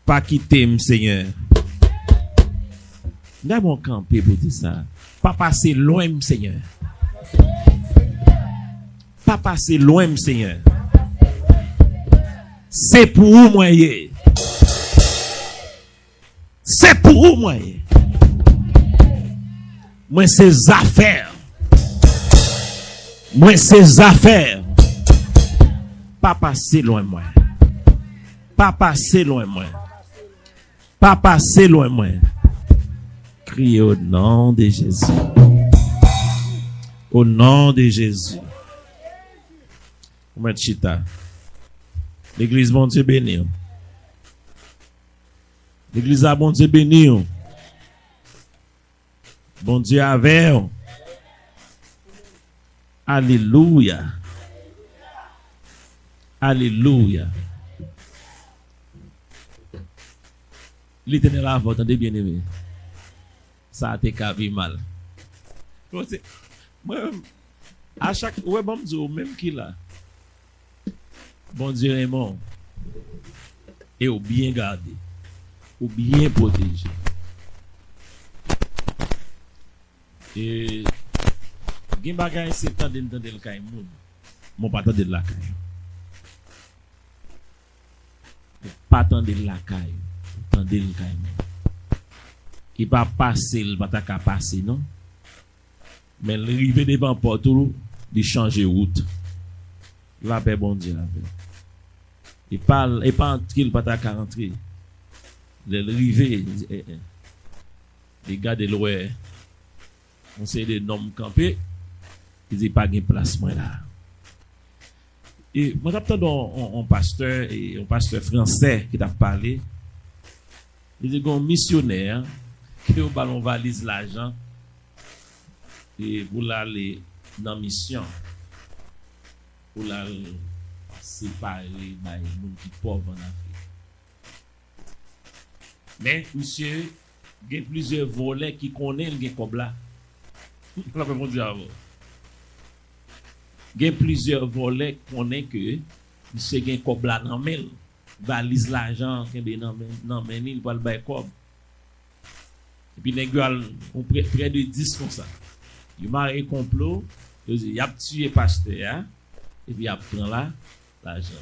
Pas quitter, Seigneur. D'abord camper pour dire ça. Pas passer loin, Seigneur. Pas passer loin, Seigneur. C'est pour moi. C'est pour moi. Moi, ces affaires. Moi, ces affaires. Pas passer loin, moi. Pas passer loin, moi. Pas passer loin, moi. Crie au nom de Jésus. Au nom de Jésus. Chita. L'église, bon Dieu béni. L'église a bon Dieu béni. Bon Dieu avec. Alléluia. Alléluia. L'Éternel a voté, attendez bien aimé. Ça a été cavé mal. Moi, à chaque. Ouais, bon Dieu, même qui là. Bon Dieu est mort. Et au bien gardé. Au bien protégé. Et. Gen bagay c'est tande le kay moun. Mon pas tande la kay. Pas tande la kay. Tande le kay. Il va passer, il va ta passer non. Mais le rive devant porte de changer route. La paix bon Dieu la paix. Il parle et pas entrer, il va ta rentrer. Le rive les gars de l'ouest. On sait des noms campés. Il dit pas de place moi là. Et moi j'attends un pasteur français qui t'a parlé. Il dit un missionnaire qui au ballon valise l'argent et pour aller dans mission. Pour la séparer les gens qui pauvres en Afrique. Mais monsieur, il y a plusieurs volets qui connaissent le comme là. La peut dire avant. Il y a plusieurs volets qui connaissent que monsieur gagne comme là dans mail, valise l'argent qui est dans mail, il va le bailler comme. Et puis les gars ont près de 10 comme ça. Il m'a un complot, il a tué pasteur hein? Et puis il a pris là l'argent.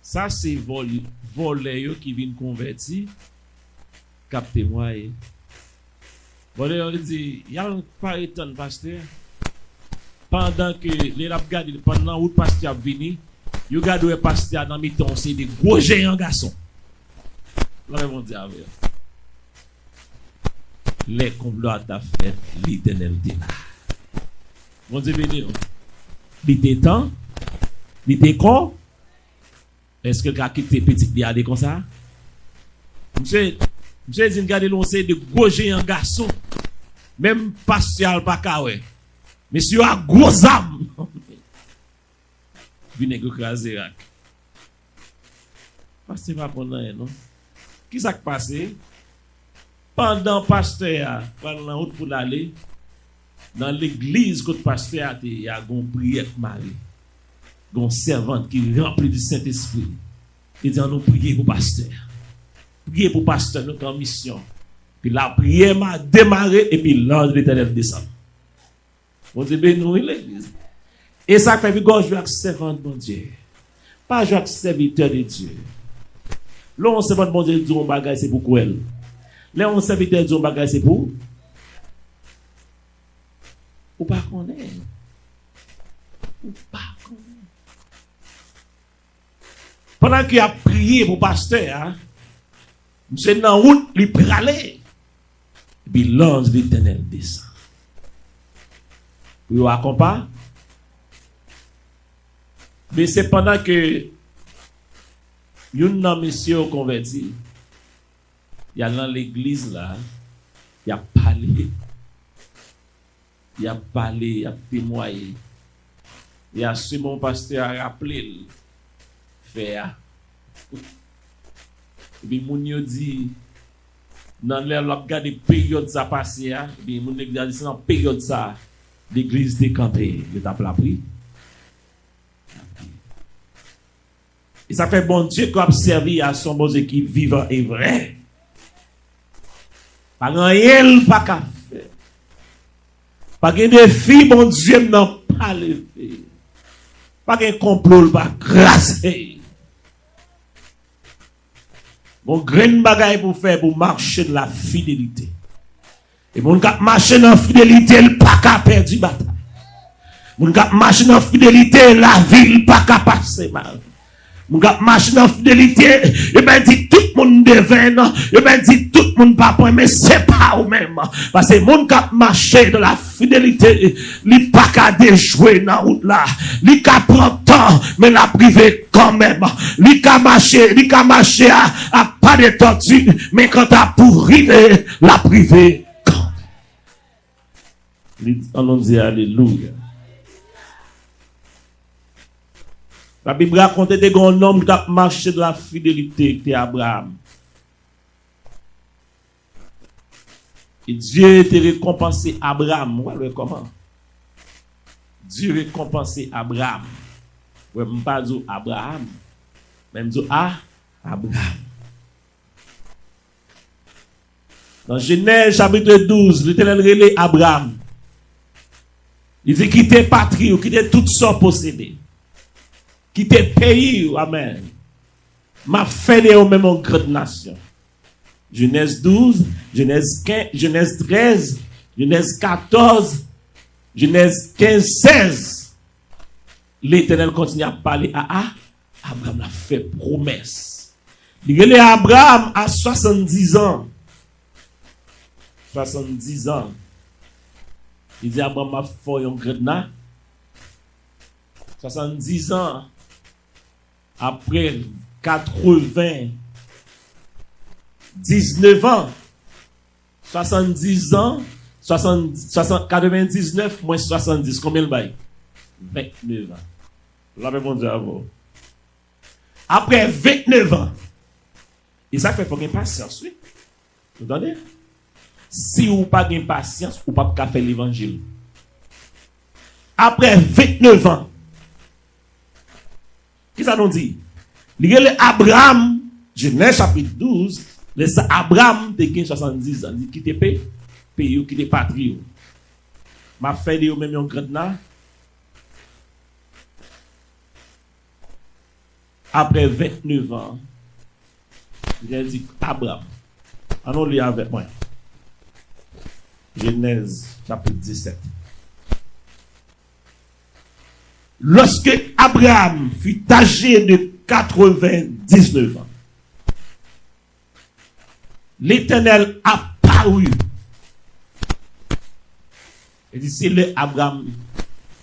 Ça c'est volé qui viennent convertir capter moi. Volé on dit il y a pas étonne pasteur pendant que les l'a regardé pendant où pasteur venu, il regarde le pasteur dans mi-temps c'est des gros géants garçons. Là on dit avec les complots à fait l'Éternel dit là. Bon Dieu béni. Il était temps, il était con. Est-ce que le gars qui était petit il a dit comme ça? Monsieur dit regardez l'on c'est de gros géants garçons. Même pasteur pas kawe. Monsieur a gros âme. Vinaigre crasé rak. Pasteur pas prendre non. Qui ça qui passé? Pendant pasteur pendant la route pour aller dans l'église que pasteur il y a une prière Marie. Une servante qui remplie du Saint-Esprit. Il dit nous prier pour pasteur. Prier pour pasteur nous en mission. Puis la prière m'a démarré et puis l'ange de l'Éternel descend. On dit béni l'église. Et ça fait que je joue avec servante mon Dieu. Pas jouer avec serviteur de Dieu. Là on servante mon Dieu dit on bagage c'est pour quoi? Là on serviteur dit on bagage c'est pour ou pas connaître. Ou pas connaître. Pendant qu'il a prié pour pasteur, hein, c'est dans la route, il pralait. Et puis l'ange de l'Éternel descend. Vous accompagnez? Mais c'est pendant que une monsieur converti, il y a dans l'église là, il a parlé. Il a parlé, il a témoigné. Il a su mon pasteur a rappelé. Faire. Et puis, moun yo dit, dans l'air, l'on regarde période ça passé, et puis, moun yo dit, c'est dans période ça, l'église décampée, le tape la pris. Et ça fait bon Dieu qui a servi à son bon Dieu qui est vivant et vrai. Pas rien, pas qu'à faire. Pas de défi, bon Dieu, n'a pas levé. Pas de complot, pas crasser. Bon, grain bagaille pour faire, pour marcher de la fidélité. Et mon gars marcher dans la fidélité, il pas qu'à perdre du bataille. Mon gars marcher dans la fidélité, la ville pas qu'à passer mal. Mon gars marcher dans la fidélité, et ben dit tout le monde devine, et ben dit tout le monde pas point, mais c'est pas ou même. Parce que mon gars marcher dans la fidélité, il pas qu'à déjouer dans la route là. Il qu'à prendre temps, mais la privé quand même. Il qu'à marcher à pas de tortue, mais quand t'as pour river, la privé quand même. On dit alléluia. La Bible raconte des grands hommes qui ont marché de la fidélité, qui était Abraham. Et Dieu était récompensé Abraham. Ouais, comment? Dieu récompensé Abraham. Ouais, je ne pas dire Abraham. Même dire Abraham. Dans Genèse chapitre 12, l'Éternel relève Abraham. Il dit quitter patrie, quitter tout son possédé. Quitter pays, amen. M'a fait de même en grande nation. Genèse 12, Genèse 15, Genèse 13, Genèse 14, Genèse 15, 16. L'Éternel continue à parler à Abraham a fait promesse. Il est Abraham à 70 ans. 70 ans. Il dit Abraham a fait un grande nation. 70 ans. Après 19 ans, 70 ans, 99 moins 70, combien le bail? 29 ans. Là, mon Dieu, après 29 ans, et ça fait pour une patience, oui. Vous entendez? Si vous n'avez pas de patience, vous ne pouvez pas faire l'évangile. Après 29 ans, qu'est-ce que ça nous dit? Il Abraham, Genèse chapitre 12, Abraham de 70 ans, il quitte pays, il quitte patrie. Ma fait de même un grand là. Après 29 ans, il a dit Abraham. Allons lire avec moi. Genèse chapitre 17. Lorsque Abraham fut âgé de 99 ans, l'Éternel apparut. Il dit, c'est le Abraham.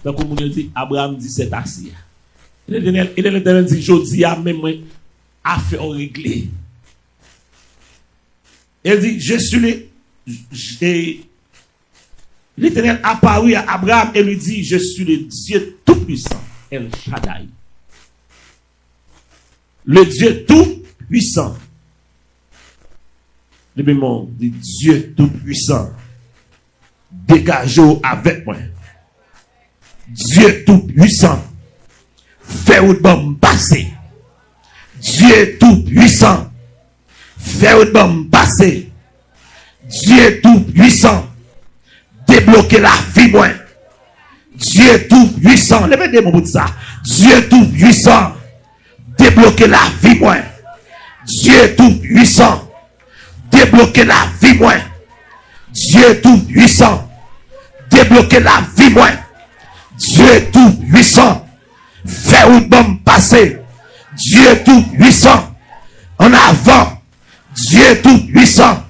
Donc, on dit, Abraham dit, c'est assis. L'Éternel dit, je dis, à même affaire réglée. Il dit, je suis l'Éternel apparut à Abraham et lui dit, je suis le Dieu Tout-Puissant, El Shaddai. Le Dieu Tout-Puissant. Le même nom dit Dieu Tout-Puissant. Dégagez-vous avec moi. Dieu Tout-Puissant. Fais-vous de bon passer. Dieu Tout-Puissant. Fais-vous de bon passer. Dieu Tout-Puissant. Débloquer la vie, moi. Dieu Tout-Puissant. Levez des mots pour ça. Dieu Tout-Puissant. Débloquer la vie, moi. Dieu Tout-Puissant. Débloquer la vie, moi. Dieu Tout-Puissant. Débloquer la vie, moi. Dieu Tout-Puissant. Fais-vous bon passer. Dieu Tout-Puissant. En avant. Dieu Tout-Puissant.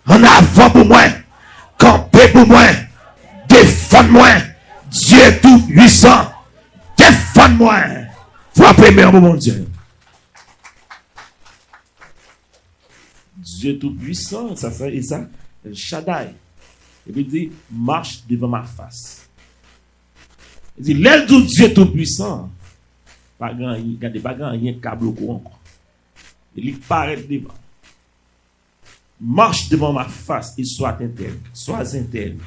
En avant pour moi. Campez pour moi. Défends-moi. Dieu Tout-Puissant. Défends-moi. Frappez-moi, mon Dieu. Dieu Tout-Puissant, ça fait ça. El Shaddai. Et puis il dit, marche devant ma face. Il dit, l'aile du Dieu Tout-Puissant. Regardez, pas grand, il y a un câble au courant. Il paraît devant. Marche devant ma face et sois intègre. Sois intègre.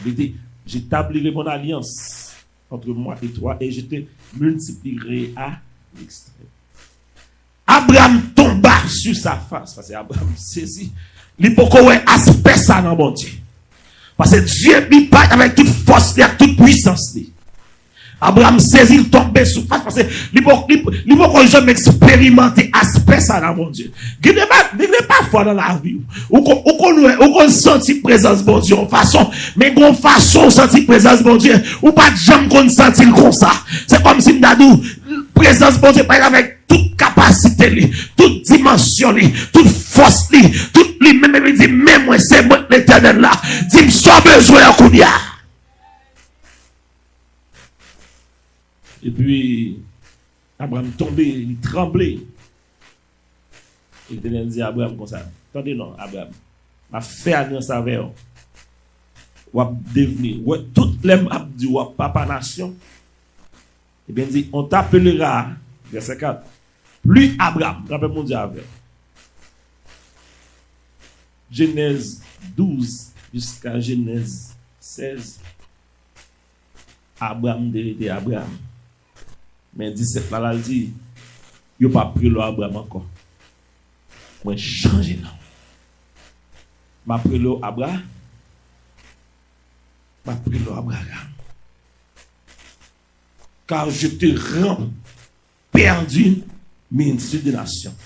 Il dit, j'établirai mon alliance entre moi et toi et je te multiplierai à Abraham tomba sur sa face. Parce que Abraham saisi. Il peut aspect ça dans mon Dieu. Parce que Dieu lui parle avec toute force, avec toute puissance. Abraham saisit, il tombe sous face parce que il ne peut jamais expérimenter aspect ça dans mon Dieu. Il n'est pas fort dans la vie. Ou qu'on senti présence de mon Dieu en façon, mais qu'on façon senti présence de mon Dieu, ou pas jamais qu'on senti comme ça. C'est comme si nous présence de mon Dieu avec toute capacité, toute dimension, toute force, toute lui-même, il dit, même moi, c'est moi l'éternel là. Dis-moi, sans besoin à Kounia. Et puis, Abraham tombé, il tremblait. Et l'Éternel dit à Abraham comme ça. Attendez, non, Abraham. Ma fait alliance avec vous. Ou devenir. Toutes les maps du papa nation. Et bien dit, on t'appellera, verset 4, plus Abraham. Rappelle mon Dieu avec. Genèse 12 jusqu'à Genèse 16. Abraham était Abraham. Mais 17 là, il dit, il n'a pas pris l'Abraham encore. Moi, changé non. Je pris l'Abraham. Je pris l'Abraham. Car je te rends perdu, ministre des nations.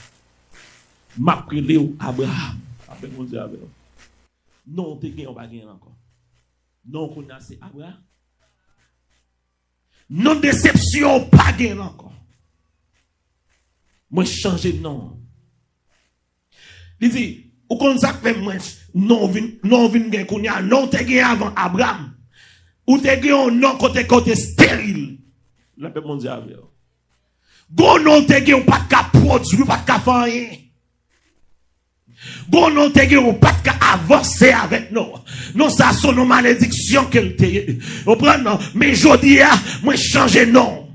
Je pris l'Abraham. Après, mon Dieu, non, tu n'as pas gagné encore. Non, on a c'est Abraham. Non déception pas gain encore. Moi changer non. Il dit ou kon ça fait moi non vin gain kounya non te gain avant Abraham. Ou te gain non côté stérile. La paix mondiale. Go non te gain pas de produit pas de faire rien. Bon, non, te ou pas avancer avec nous. Non, ça sont nos malédictions qu'elle te. Vous prenez, mais je dis, moi, changer non.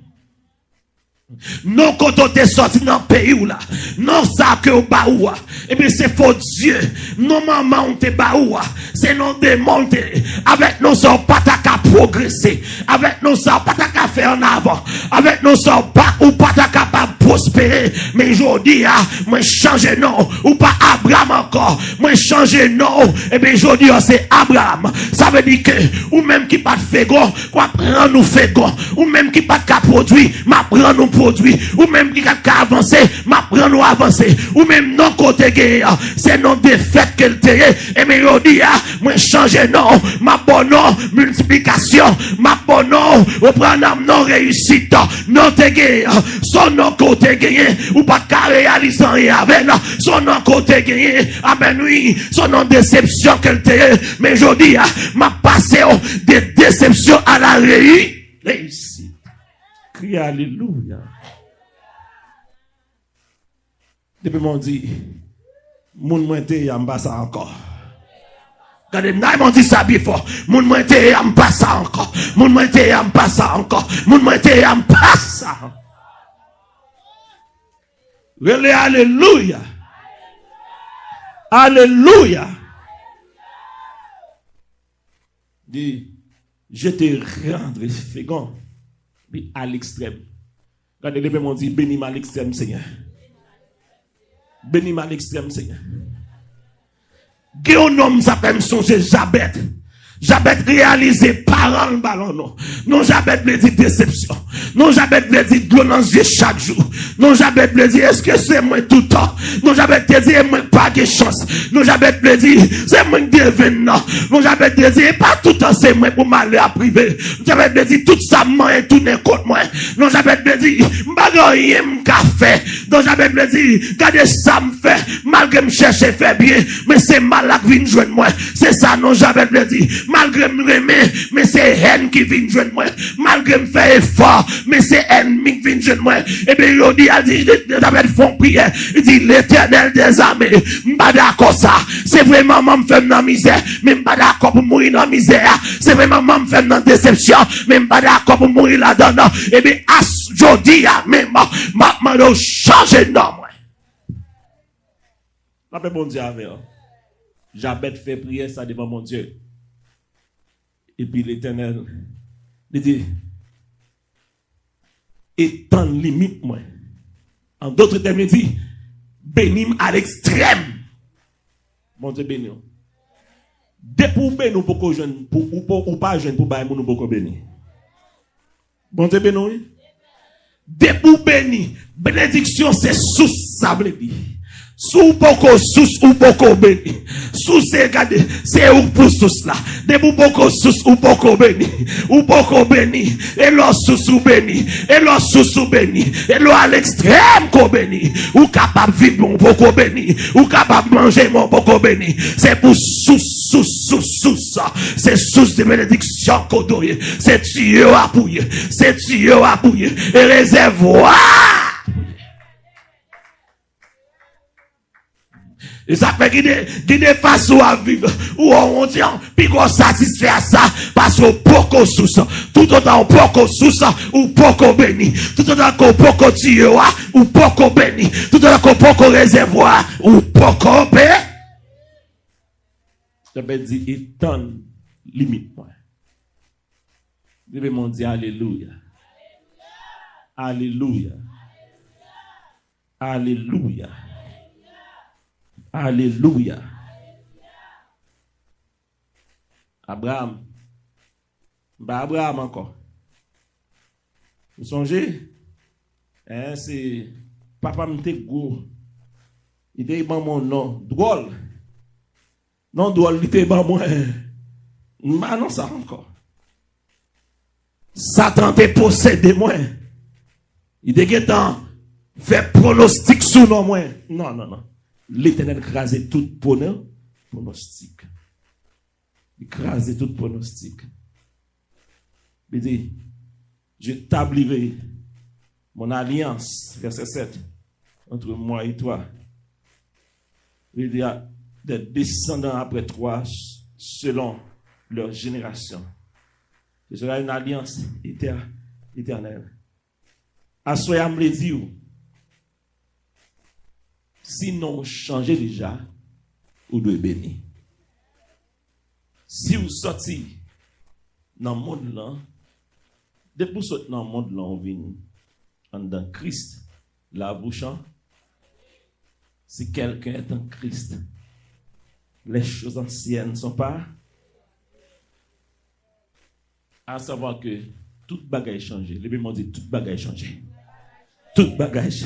Non, quand on est sorti dans le pays ou là. Non, ça que au baoua. Et bien, c'est faux Dieu. Non, maman, on te baoua. C'est non démonté. Avec nous, ça, pas qu'à progresser. Avec nous, ça, pas qu'à faire en avant. Avec nous, ça, pas ou pas capable de prospérer. Mais je dis, moi, changer non. Ou pas Abraham encore. Moi, changer non. Et bien, je dis, c'est Abraham. Ça veut dire que, ou même qui pas de fégon, quoi prendre nous fégon. Ou même qui pas de produit, ma prendre nous produit. Ou même qui a avancé, m'apprend nous avancer. Ou même non côté guerre, c'est non défaite qu'elle terre. Et mais on dit, moi changer non, ma bon non, multiplication, ma bon non, ou prendre non réussite, non te guerre, son non côté guerre, ou pas qu'à réaliser rien avec, son non côté guerre, amen oui, son non déception qu'elle terre. Mais je dis, m'a passé de déception à la réussite. Crie alléluia. Depuis mon dit, moun mointe yam pas ça encore. Regardez, m'ont dit ça before. Moun mointe yam pas ça encore. Moun mointe yam pas ça encore. Moun mointe yam pas ça. Relais alléluia. Alléluia. Dit, je te rendre fécond. Puis à l'extrême. Regardez, depuis mon dit, bénis-moi à l'extrême, Seigneur. Bénis-moi à l'extrême, Seigneur. Un homme s'appelle songer Jabet. Jabet réalisé par un ballon, non. Non, Jabet me dit déception. Non, Jabet me dit glonance chaque jour. Non, Jabet me dit, est-ce que c'est moi tout le temps? Non, Jabet me dit, moi pas de chance. Non, Jabet me dit, c'est moi qui devine, non. Non, Jabet me dit, pas tout le temps, c'est moi pour m'aller à privé. Jabet me dit, tout ça m'a tourné contre moi. Non, Jabet me dit, m'bagaye m'café. Non, Jabet me dit, regardez ça me fait, malgré me chercher faire bien, mais c'est mal à venir joindre moi. C'est ça, non, Jabet me dit, malgré me remettre, mais c'est haine qui vient joindre moi. Malgré me faire effort, mais c'est ennemi qui vient joindre moi. Et bien, il dit, David font prière. Il dit, l'Éternel des armées, m'pas d'accord ça. C'est vraiment moi me fait dans misère, mais m'pas d'accord pour mourir dans misère. C'est vraiment moi me fait dans déception, mais m'pas d'accord pour mourir là-dedans. Et bien, aujourd'hui, même, m'a changer non, moi. La paix, bon Dieu, avec Jabet fait prière, ça devant mon Dieu. Et puis l'Éternel, il dit, étant limite moi. En d'autres termes, il dit, bénis à l'extrême. Bon Dieu béni. Dès pour bénir, nous beaucoup jeunes, ou pas jeunes, pour bénir, nous beaucoup bénir. Bon Dieu béni. Dès pour bénir, bénédiction c'est sous ça, sous beaucoup sous ou beaucoup béni. Sous c'est regardez, c'est ou pour sous là. Dès pour beaucoup sous ou beaucoup béni. Ou beaucoup béni. Et l'or sous ou béni. Et l'or sous ou béni. Et l'or à l'extrême qu'on béni. Ou capable vivre mon beaucoup béni. Ou capable manger mon beaucoup béni. C'est pour sous ça. C'est sous de bénédiction qu'on doit. C'est tuyau à pouiller. C'est tuyau à pouiller. Et réservoir. Et ça fait qu'il y a des façons à vivre où on dit, puis qu'on satisfait à ça, parce qu'on peut sous ça. Tout autant on peut sous ça, ou peut béni. Tout autant qu'on peut tirer, ou peut béni. Tout autant qu'on peut réservoir, ou peut béni. Je vais dire, il donne limite. Je vais m'en dire, alléluia. Alléluia. Alléluia. Alléluia. Abraham. Abraham encore. Vous songez? C'est papa m'était gros. Il était mon nom. Drôle. Non, drôle, il était bon moi. Bah non, ça encore. Satan te possédé moi. Il était temps fait pronostic sous non moi. Non. L'Éternel crasait tout pronostic. Il crasait tout pronostic. Il dit, je t'établirai mon alliance, verset 7, entre moi et toi. Il y a des descendants après toi selon leur génération. Ce sera une alliance éternelle. Assoyam me dit, sinon, changez déjà, ou de bénir. Si vous sortez dans le monde là, depuis que vous sortez dans le monde là, on vient dans Christ, la bouche, si quelqu'un est en Christ, les choses anciennes ne sont pas. À savoir que toute bagaille changé. Les Bible dit toute bagaille changé. Toute bagaille,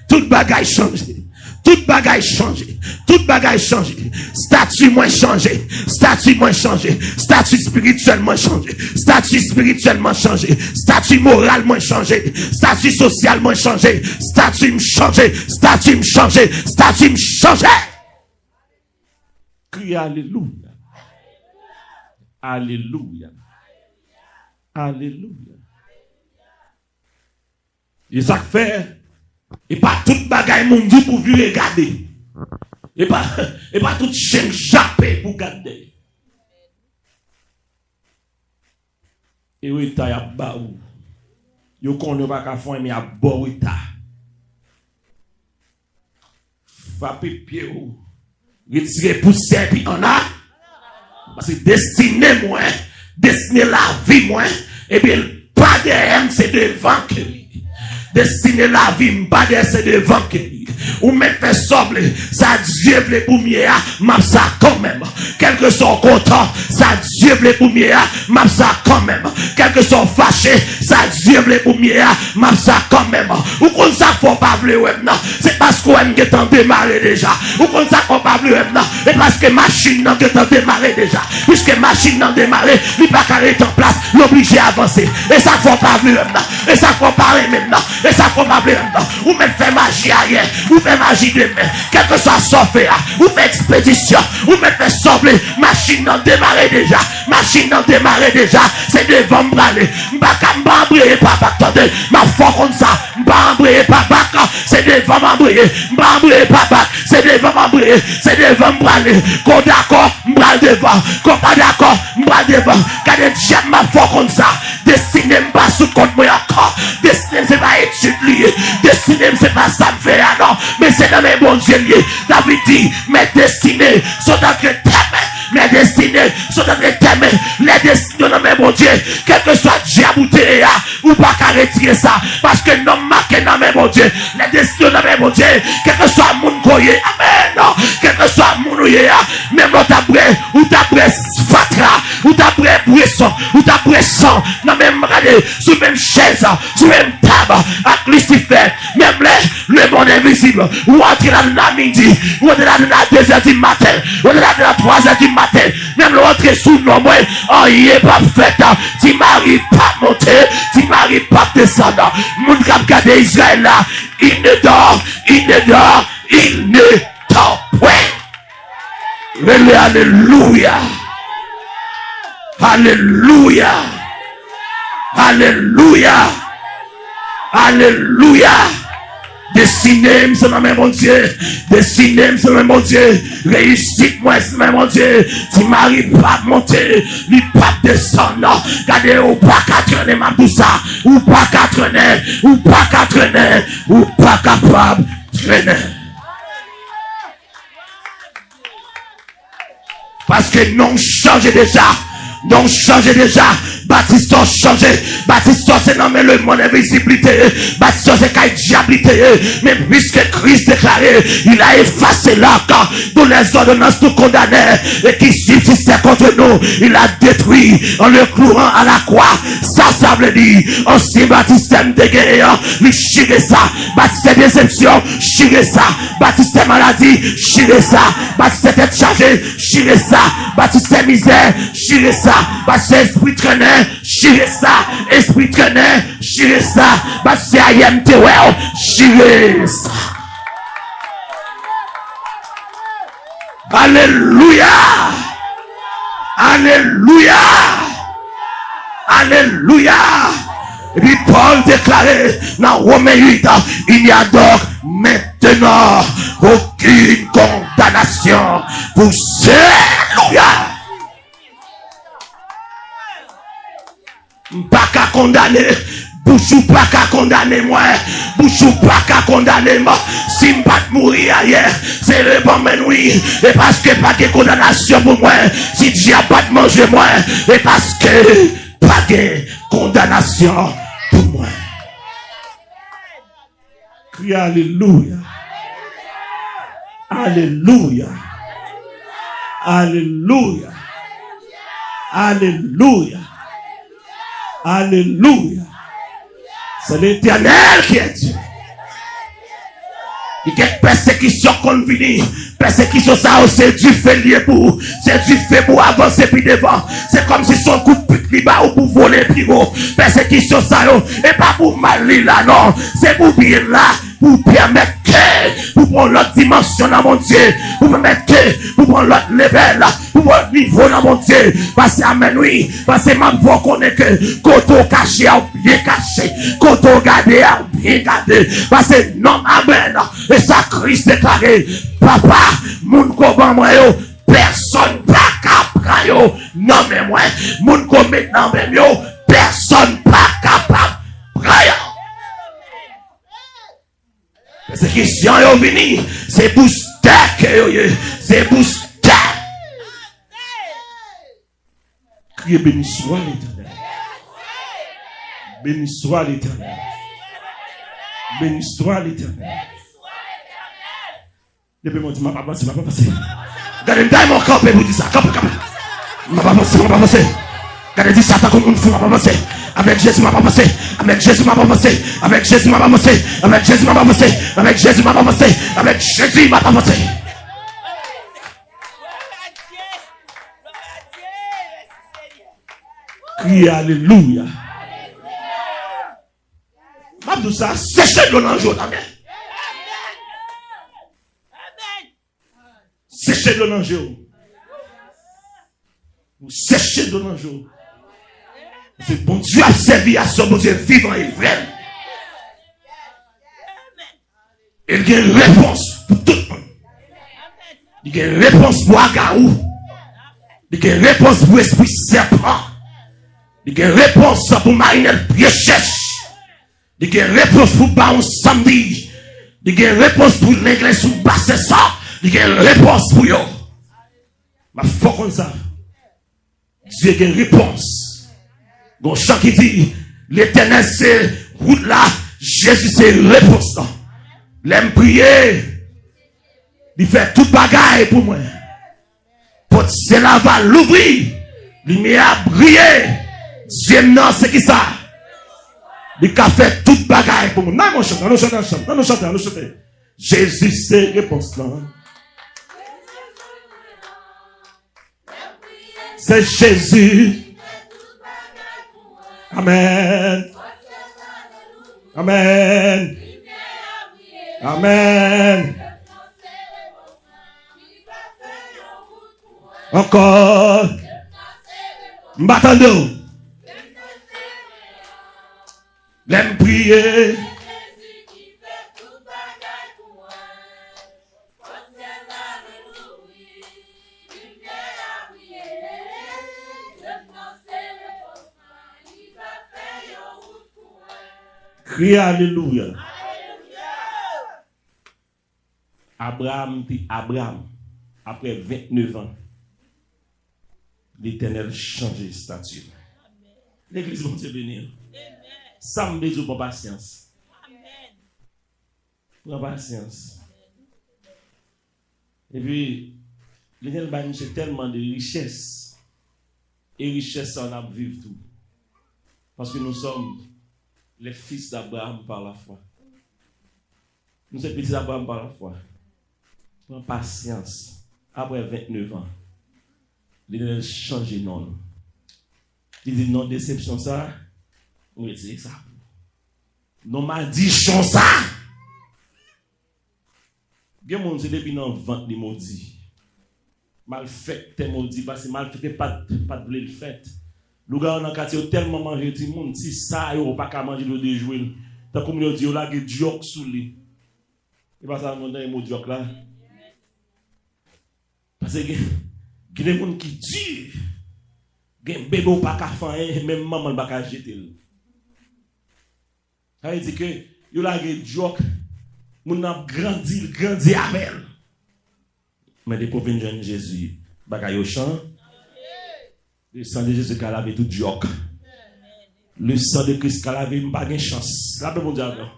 toute bagaille changé. Toute bagaille changé. Toute bagaille changé. Statut moins changé. Statut moins changé. Statut spirituellement changé. Statut spirituellement changé. Statut moral moins changé. Statut social moins changé. Statut changé. Statut changé. Statut changé. Crie alléluia. Alléluia. Alléluia. Et ça fait, et pas toute bagaille mon Dieu pour vous regarder. Et pas toute chaîne jappée pour garder. Et oui, t'as y'a baou. Yo connaît pas qu'à faire, mais y'a bon état. Frappez pied ou. Retirez poussière, puis on a. Parce que destiné moi, destiné la vie moi, et bien, pas derrière, c'est devant que lui. Destiné la vie, pas derrière, c'est devant que lui. Ou même fait sobler, ça Dieu vle pour mieux, m'a ça quand même. Quel que soit content, ça Dieu vle pour mieux, m'a ça quand même. Quel que soit fâché, ça Dieu vle pour mieux, m'a ça quand même. Ou qu'on ça faut pas vle non, c'est parce qu'on est en démarré déjà. Ou qu'on ça faut pas vle non, c'est parce que machine n'a pas démarré déjà. Puisque machine n'a démarré, il pas carré en place, l'obligé à avancer. Et ça faut pas vle non, et ça faut pas maintenant, et ça faut pas vle non. Ou même fait magie ailleurs. Ou fait magie demain, quel que soit sauvé, ou fait expédition, ou même fait sauver, machine n'a démarré déjà, machine n'a démarré déjà, c'est devant m'braler, m'briller papa, attendez, ma foi comme ça, m'briller papa, c'est devant m'briller, m'briller papa, c'est devant m'briller, c'est devant m'braler, qu'on d'accord, m'bral devant, qu'on pas d'accord, m'bral devant, quand j'aime ma foi comme ça, destiné m'pas sous compte moi encore, destiné c'est pas étude liée, destiné c'est pas ça me fait alors. Mais c'est dans mes bons yeux liés. David dit, mes destinées sont entre tes mains. Mes destinées sont entre tes mains. Les destinées dans mes bons dieux. Quel que soit diabouté, ou pas qu'à retirer ça. Parce que non marqué dans mes mon Dieu. Les décisions dans mes mon Dieu. Quel que soit mon coyer. Amen. Quel que soit mon ouïe. Même l'autre après, ou t'après fatra, ou t'après bresson, ou t'après sang. Non même regardez, sous même chaise, sous même table, avec Lucifer. Même le monde invisible. Ou entrer dans la midi, ou entrer dans la 2h du matin, ou entrer dans la 3h du matin. Même l'autre sous nos mois, oh, il est pas fait. Tu m'arrives pas monter, tu m'arrives pas descendre. Mon cap gardé Israël là, il ne dort, il ne dort, il ne dort point. Alléluia. Alléluia. Alléluia. Alléluia. Dessinez-moi, c'est mon Dieu. Dessinez-moi, c'est mon Dieu. Réussite-moi, c'est mon Dieu. Si m'arrive pas à monter, il pas descendre. Regardez, ou pas qu'à traîner, ma tout ça. Ou pas qu'à traîner, ou pas qu'à traîner, ou pas capable de traîner. Parce que non change déjà. Non change déjà. Baptiste changé. Baptiste c'est nommé le monde invisibilité. Baptiste c'est qu'il diabilité. Mais puisque Christ déclaré, il a effacé l'acte dont les ordonnances nous condamnaient et qui subsistait contre nous. Il a détruit en le clouant à la croix. Ça veut dire, aussi baptistème de guerre, il chire ça. Baptistème déception, chire ça. Baptistème maladie, chire ça. Baptistème tête chargée, chire ça. Baptistème misère, chire ça. Baptistème esprit traîné, chire ça. Esprit traîné, chire ça. Baptistème ayem te well, chire ça. Alléluia. Alléluia. Alléluia. Et puis Paul déclarait dans Romains 8, il n'y a donc maintenant aucune condamnation pour ceux. Alléluia. Pas qu'à condamner. Bouchou pas qu'à condamner moi. Bouchou pas qu'à condamner moi. Si m'pas mourir ailleurs, c'est le bon men oui. Et parce que pas de condamnation pour moi. Si Dieu a pas de manger moi. Et parce que pas de condamnation pour moi. Crie alléluia. Alléluia. Alléluia. Alléluia. Alléluia. C'est l'Éternel qui est Dieu. Il y a des persécutions qu'on vient. Persécution ça, c'est du fait lié pour. C'est du fait pour avancer puis devant. C'est comme si son coup de pique bas ou pour voler plus haut. Persécution ça, et pas pour mal là, non. C'est pour bien là. Pour permettre que, pour prendre l'autre dimension dans mon Dieu, pour permettre que, pour prendre l'autre level, pour prendre l'autre niveau dans mon Dieu. Parce que, amen, oui, parce que ma voix connaît que, quand on caché, on bien caché, quand on gardé, on bien gardé. Parce que, non, amen, et ça, Christ déclaré, papa, moun koban moi yo, personne pas capable yo, non mais moi, moun ko maintenant même yo, personne pas capable yo. Persécution yo vini, c'est booster que yo, c'est booster. Criez béni soit l'Éternel. Béni soit l'Éternel. Béni soit l'Éternel. Depuis mon Dieu, m'a pas passé. Regardez, d'ailleurs, mon camp pour dire ça. Camp. M'a pas passé. Regardez, dis ça, t'as comme une fou, m'a pas passé. Avec Jésus, m'a pas passé. Avec Jésus, m'a pas passé. Avec Jésus, m'a pas passé. Avec Jésus, m'a pas passé. Avec Jésus, m'a pas passé. Avec Jésus, m'a pas passé. Criez alléluia. M'a dit ça, séchez de l'ange dans mer. Séchez de l'ange. Vous séchez de l'ange. C'est bon Dieu a servi à son bon Dieu vivant et vrai. Il y a une réponse pour tout le monde. Il y a une réponse pour Agarou. Il y a une réponse pour Esprit Serpent. Il y a une réponse pour Marinelle Piechèche. Il y a une réponse pour Baon Samedi. Il y a une réponse pour l'église sous Bassessa. Il y a une réponse pour eux. Ma foi comme ça. Dieu a une réponse. Gon chant qui dit, L'éternel c'est route là. Jésus c'est réponse là. L'aime prier. Il fait toute bagaille pour moi. Pour cela va l'ouvrir. Lumière briller. Dieu non c'est qui ça? Il a fait toute bagaille pour moi. Non, nous chantons. Jésus c'est réponse là. C'est Jésus. Amen. Amen. Amen. Encore. M'attendons. L'aime prier. Crie alléluia. Abraham, après 29 ans, l'Éternel change de statut. L'église va te bénir. Ça me besoin pour patience. Pour patience. Et puis, l'Éternel va nous chercher tellement de richesses. Et richesses, on a vivre tout. Parce que nous sommes les fils d'Abraham par la foi. Nous sommes petits d'Abraham par la foi. Prends patience. Après 29 ans, l'Éternel change de nom. Il dit non, déception ça. Oui, c'est ça. Non, malédiction ça. Il y a des gens qui depuis dans le ventre des maudits. Mal fait, t'es maudit parce que mal fait, pas de blé le fait. Le gars dans le quartier tellement mangé du monde, si ça, il n'a pas qu'à manger le déjouer. Tant comme il dit, il a des jokes sous lui. Il va ça dans les mots jokes là. Parce que il y a des gens qui disent, il y a un bébé pas qu'à faire, même maman pas qu'à jeter. Ça veut dire que il a des jokes, mon a grandi avec elle. Mais des pauvres jeunes Jésus, bagaille au champ. Le sang de Jésus qui a lavé tout joke. Le sang de Christ qui a lavé, pas de chance. La paix mondiale.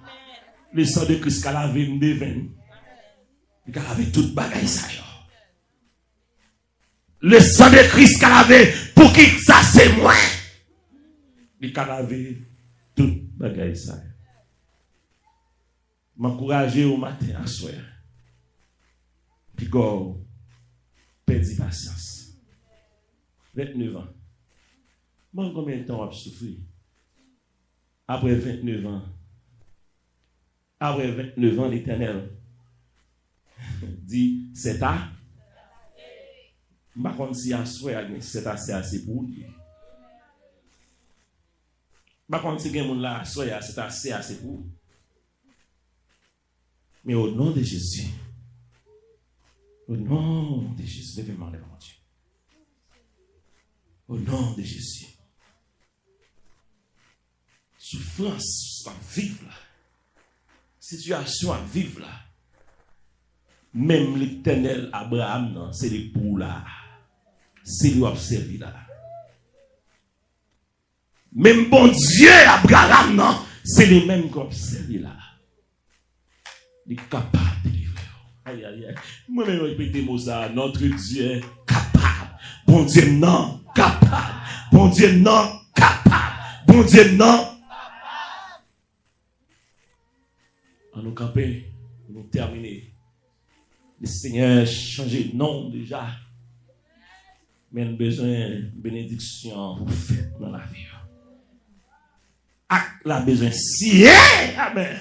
Le sang de Christ qui a lavé, m'devine. Il a lavé toute bagaille ça. Le sang de Christ qui a lavé, pour qui ça c'est moi. Il a lavé toute bagaille ça. M'encourager au matin à soir. Puis go, perdre patience. 29 ans. Moi, combien de temps on a souffert? Après 29 ans. Après 29 ans, l'Éternel dit, c'est à. Je ne sais pas si c'est assez pour lui. Je ne sais pas si c'est assez pour lui. Mais au nom de Jésus, levez-moi les mon Dieu. Au nom de Jésus. Souffrance à vivre là. Situation à vivre là. Même l'Éternel Abraham, c'est les pour là. C'est lui observé là. Même bon Dieu Abraham, non, c'est les mêmes qui observé là. Il est capable de délivrer. Aïe, aïe, aïe. Moi-même, je répète mot ça. Notre Dieu est capable. Bon Dieu, non, capable. Bon Dieu, non, capable. Bon Dieu, non. On nous camper, nous terminer. Le Seigneur a changé de nom déjà. Mais nous avons besoin de bénédiction pour faire dans la vie. Acte la besoin si. Amen.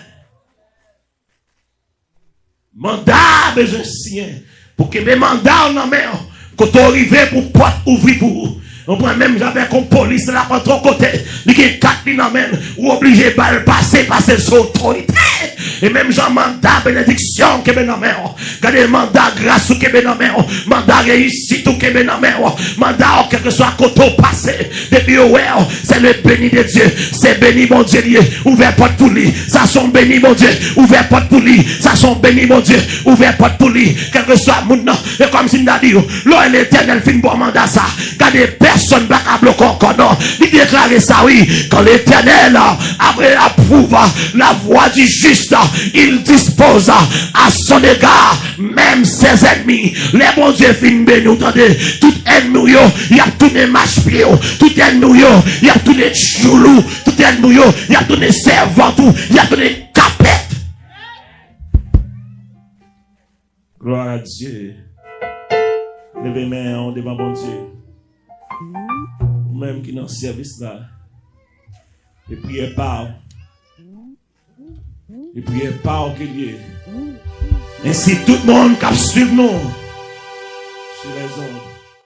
Mandat besoin signer pour que mes mandats en main quand tu arrives pour porte ouvrir pour on prend même j'avais comme police là par ton côté il y a 4 lignes en main ou obligé de passer sur autorité et même Jean mandat bénédiction que ben en main regardez mandat grâce ou que ben en main mandat réussite ou que ben en main mandat quel que soit côté passé depuis c'est le béni de Dieu c'est béni mon Dieu ouvert porte pour lui ça sont béni mon Dieu ouvert porte pour lui ça sont bénis, mon Dieu. Ouvert porte pour lui, quel que soit le monde. Et comme si nous avons dit, l'homme l'éternel fin pour mandat ça. Quand des personnes à bloquer encore, non. Il déclare ça, oui. Quand l'éternel approuve la voix du juste, il dispose à son égard, même ses ennemis. Les bons dieux fin bénis, entendez. Tout ennemi, il y a tous les mâche-pieds, tout ennemi, il y a tous les choulous, tout ennemi, il y a tous les servants, il y a tous les capettes. Gloire à Dieu. Levez main devant bon Dieu. Même qui dans le service là. Et priez pas. Et priez pas au qu'il ainsi tout le monde qui suit nous sur les ondes.